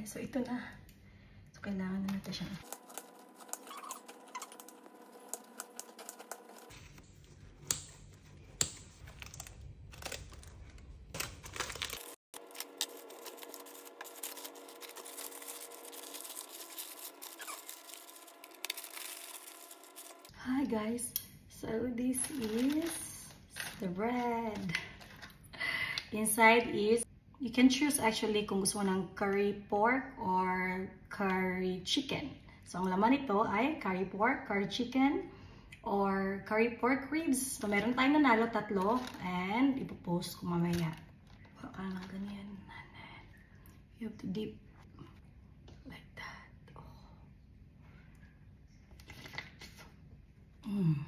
guys. So, ito na. So, kailangan na natin siya. Hi guys. So, this is the bread. Inside is, you can choose actually kung gusto mo ng curry pork or curry chicken. So, ang laman nito ay curry pork, curry chicken, or curry pork ribs. So, meron tayong nanalo, 3. And, ipopost ko mamaya. Baka lang ganyan. You have to dip like that. Oh. Mm.